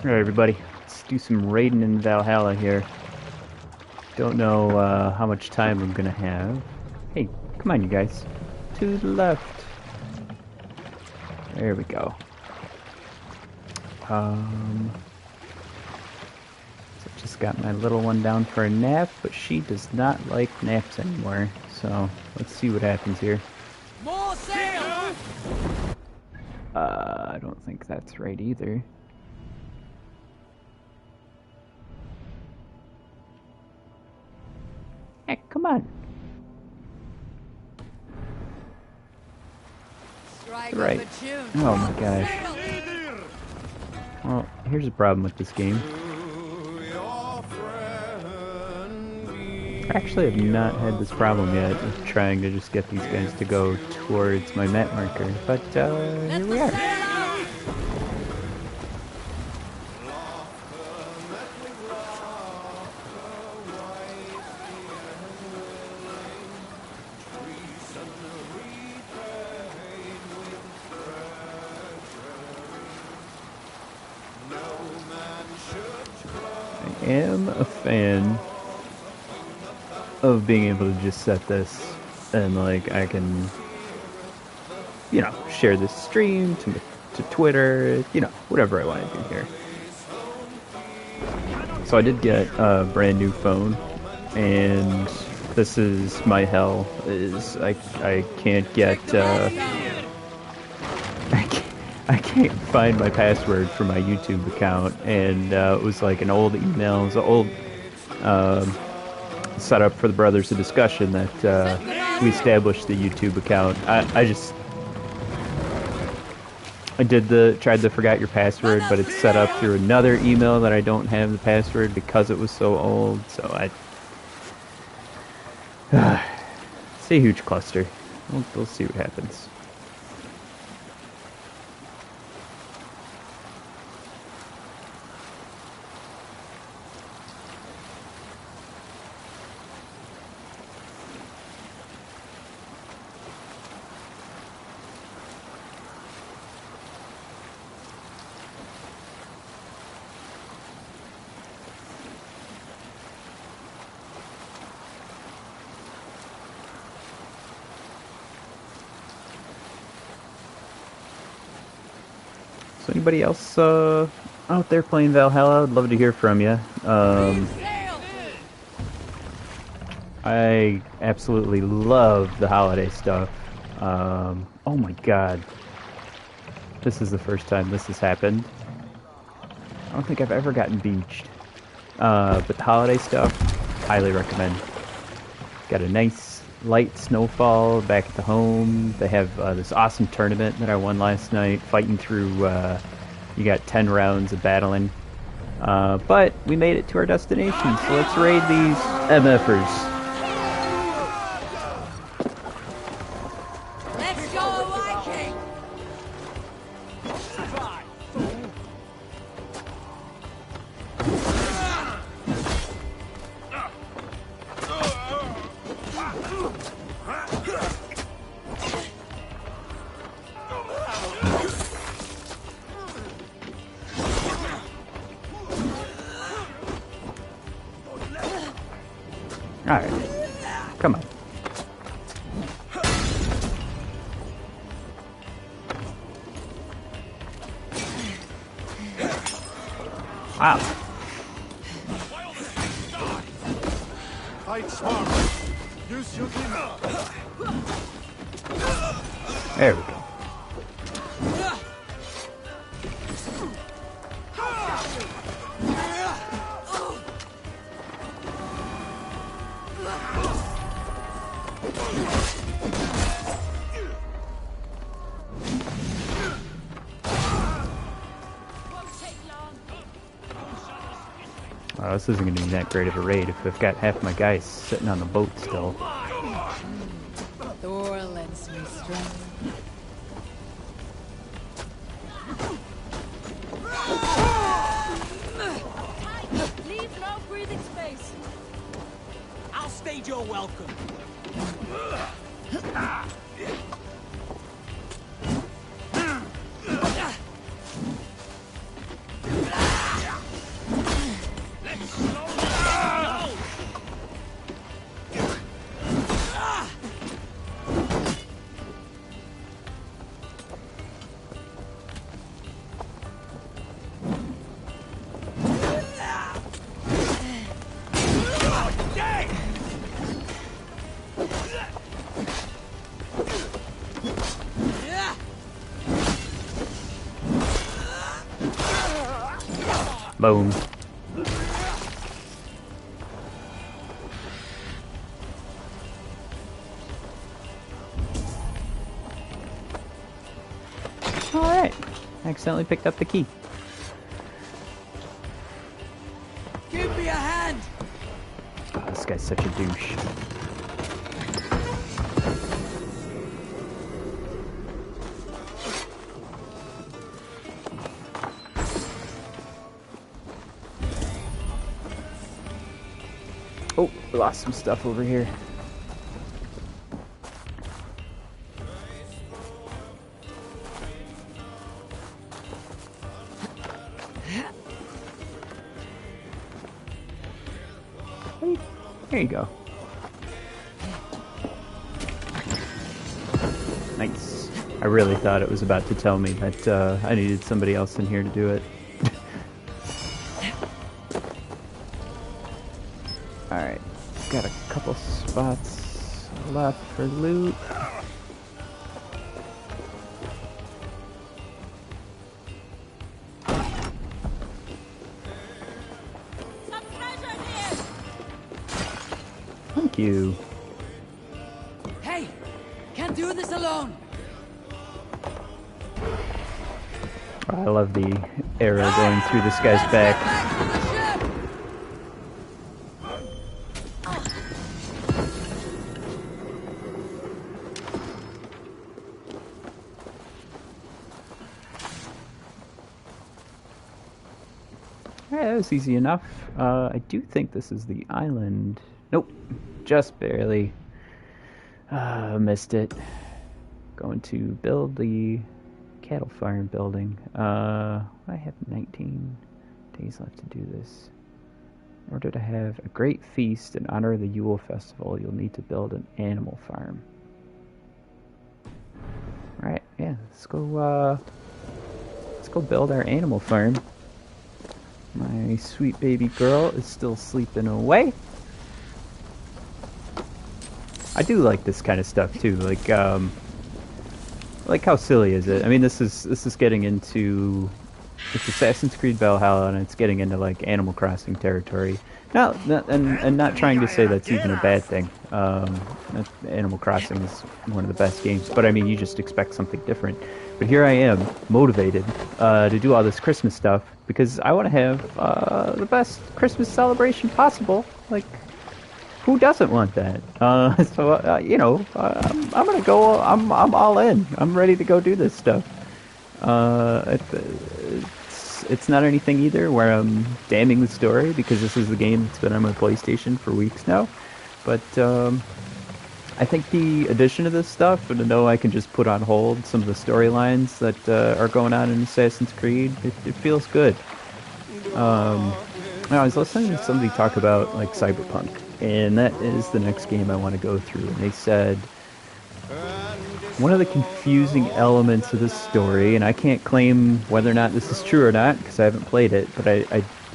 Alright, everybody, let's do some raiding in Valhalla here. Don't know how much time I'm gonna have. Hey, come on, you guys. To the left. There we go. So just got my little one down for a nap, but she does not like naps anymore. So let's see what happens here. More sail! I don't think that's right either. Heck, come on. Right. Oh my gosh. Well, here's the problem with this game. Actually, I've not had this problem yet of trying to just get these guys to go towards my map marker, but here we are. I am a fan of being able to just set this and like I can, you know, share this stream to Twitter, you know, whatever I want to do here. So I did get a brand new phone, and this is my hell. Is I can't get I can't find my password for my YouTube account, and it was like an old email, it was an old setup for the Brothers of Discussion that we established the YouTube account. I tried to forget your password, but it's set up through another email that I don't have the password because it was so old. So it's a huge cluster. We'll see what happens. So anybody else out there playing Valhalla? I'd love to hear from you. I absolutely love the holiday stuff. Oh my god. This is the first time this has happened. I don't think I've ever gotten beached. But the holiday stuff, highly recommend. Got a nice light snowfall back at the home. They have this awesome tournament that I won last night, fighting through, you got 10 rounds of battling. But we made it to our destination, so let's raid these MFers. Let's go, Viking! Alright, come on. Wow. Fight smart. Use your There we go. Wow, this isn't going to be that great of a raid if I've got half my guys sitting on the boat still. Thor lends me strength. Leave no breathing space. I'll stage your welcome. Boom. Alright. Accidentally picked up the key. Give me a hand! Oh, this guy's such a douche. Oh, we lost some stuff over here. Hey, there you go. Nice. I really thought it was about to tell me that I needed somebody else in here to do it. Alright, got a couple spots left for loot. Some treasure here! Thank you. Hey! Can't do this alone! I love the arrow going through this guy's back. Back to the ship! Alright, that was easy enough. I do think this is the island. Nope, just barely. Missed it. Going to build the cattle farm building. I have 19 days left to do this. In order to have a great feast in honor of the Yule Festival, you'll need to build an animal farm. Alright, yeah, let's go build our animal farm. My sweet baby girl is still sleeping away. I do like this kind of stuff too. Like how silly is it? I mean, this is getting into it's Assassin's Creed Valhalla, and it's getting into like Animal Crossing territory. And not trying to say that's even a bad thing. Animal Crossing is one of the best games, but I mean, you just expect something different. But here I am, motivated to do all this Christmas stuff because I want to have the best Christmas celebration possible. Like, who doesn't want that? You know, I'm gonna go. I'm all in. I'm ready to go do this stuff. It's not anything either where I'm damning the story because this is the game that's been on my PlayStation for weeks now. But I think the addition of this stuff, and to know I can just put on hold some of the storylines that are going on in Assassin's Creed, it feels good. I was listening to somebody talk about like Cyberpunk, and that is the next game I want to go through. And they said one of the confusing elements of this story, and I can't claim whether or not this is true or not because I haven't played it, but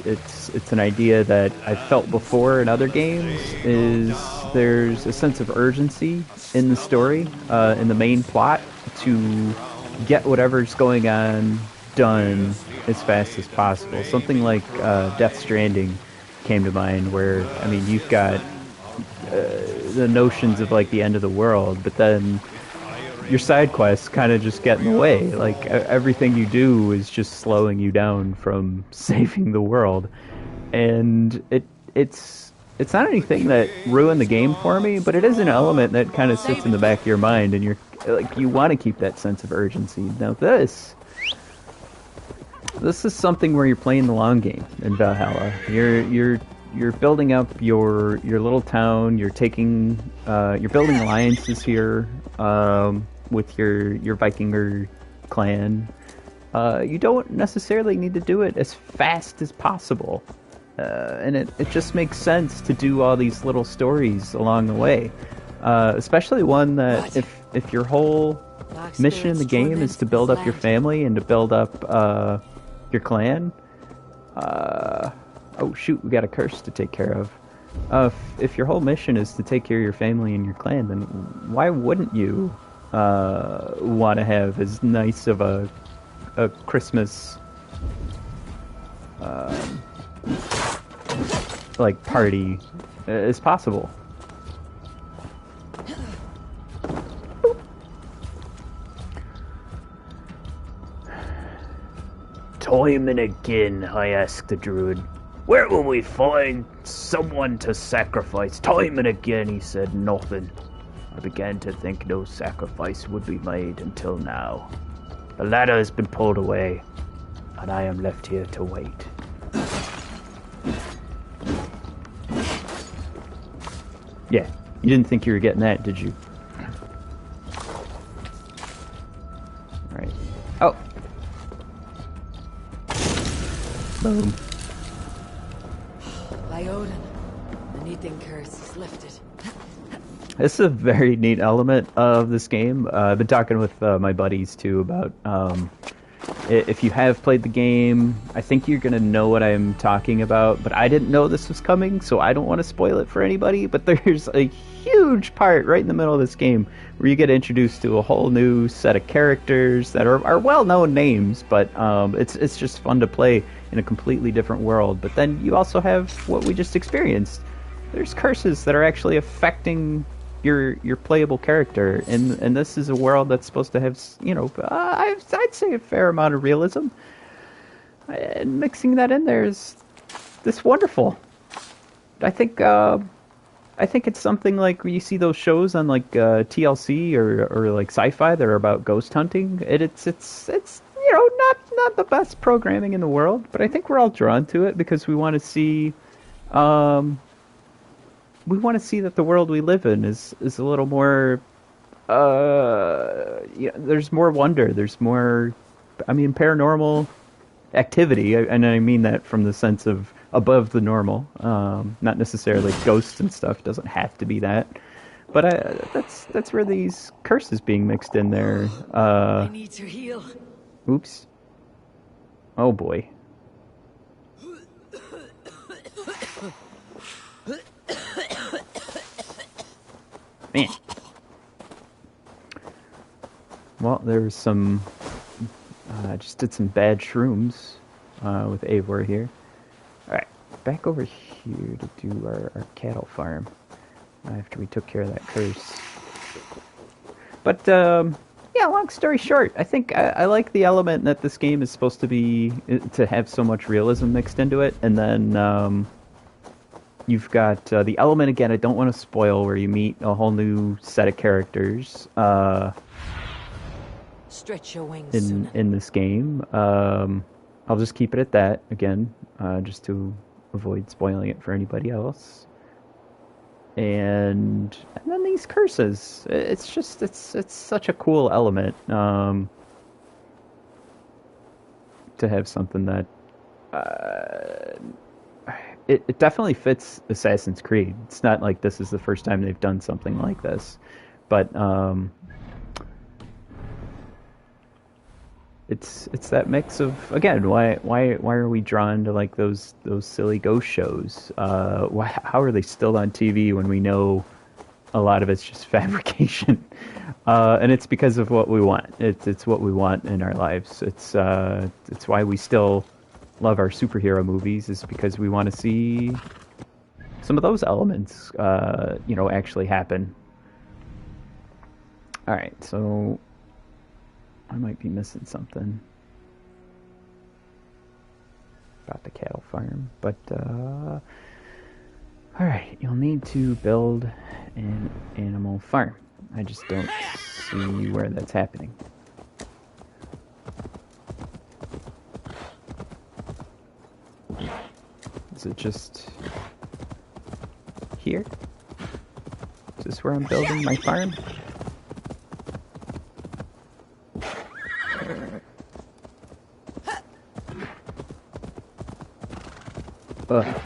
it's an idea that I've felt before in other games, is there's a sense of urgency in the story, in the main plot, to get whatever's going on done as fast as possible. Something like Death Stranding came to mind, where, I mean, you've got the notions of like the end of the world, but then your side quests kind of just get in the way. Like everything you do is just slowing you down from saving the world, and it's not anything that ruined the game for me, but it is an element that kind of sits in the back of your mind, and you're like, you want to keep that sense of urgency. Now this is something where you're playing the long game in Valhalla. You're building up your little town. You're building alliances here with your Vikinger clan. You don't necessarily need to do it as fast as possible, and it just makes sense to do all these little stories along the way. Especially one that if your whole mission in the game is to build up your family and to build up your clan. Oh shoot, we got a curse to take care of. If your whole mission is to take care of your family and your clan, then why wouldn't you want to have as nice of a Christmas like party as possible. Time and again, I asked the druid, where will we find someone to sacrifice? Time and again, he said nothing. I began to think no sacrifice would be made until now. The ladder has been pulled away, and I am left here to wait. Yeah, you didn't think you were getting that, did you? Alright. Oh! Boom. By Odin, the Needing curse is lifted. This is a very neat element of this game. I've been talking with my buddies too about if you have played the game, I think you're going to know what I'm talking about, but I didn't know this was coming, so I don't want to spoil it for anybody, but there's a huge part right in the middle of this game where you get introduced to a whole new set of characters that are well-known names, but it's just fun to play in a completely different world. But then you also have what we just experienced. There's curses that are actually affecting your playable character, and this is a world that's supposed to have, you know, I'd say a fair amount of realism, and mixing that in there is this wonderful. I think it's something like when you see those shows on like TLC or like sci-fi that are about ghost hunting. It's you know, not the best programming in the world, but I think we're all drawn to it because we want to see. We want to see that the world we live in is a little more. Yeah, there's more wonder. There's more. I mean, paranormal activity, and I mean that from the sense of above the normal. Not necessarily ghosts and stuff. Doesn't have to be that. But that's where these curses being mixed in there. I need to heal. Oops. Oh boy. Man. Well, there's some. I just did some bad shrooms with Eivor here. Alright, back over here to do our cattle farm after we took care of that curse. But, yeah, long story short, I think I like the element that this game is supposed to be, to have so much realism mixed into it, and then you've got the element, again, I don't want to spoil, where you meet a whole new set of characters Stretch your wings, in this game. I'll just keep it at that, again, just to avoid spoiling it for anybody else. And then these curses. It's just, it's such a cool element to have something that it definitely fits Assassin's Creed. It's not like this is the first time they've done something like this, but it's that mix of, again, why are we drawn to like those silly ghost shows? How are they still on TV when we know a lot of it's just fabrication? And it's because of what we want. It's what we want in our lives. It's why we still love our superhero movies, is because we want to see some of those elements, you know, actually happen. All right, so I might be missing something about the cattle farm, but all right, you'll need to build an animal farm. I just don't see where that's happening. Is it just here? Is this where I'm building my farm? Ugh.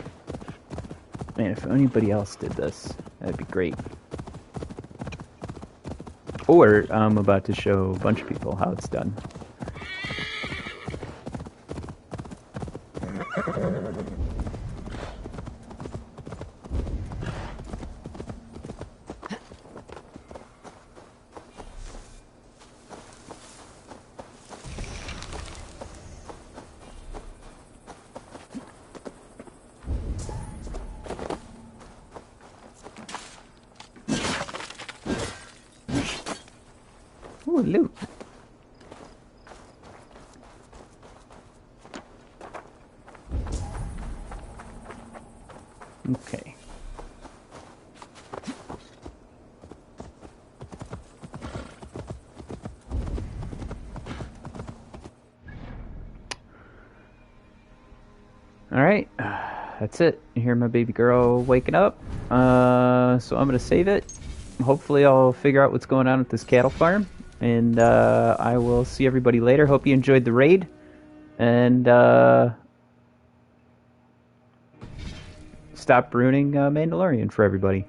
Man, if anybody else did this, that'd be great. Or I'm about to show a bunch of people how it's done. Ooh, loot. Okay. Alright, that's it. You hear my baby girl waking up. So I'm gonna save it. Hopefully I'll figure out what's going on with this cattle farm. And I will see everybody later. Hope you enjoyed the raid. And stop ruining Mandalorian for everybody.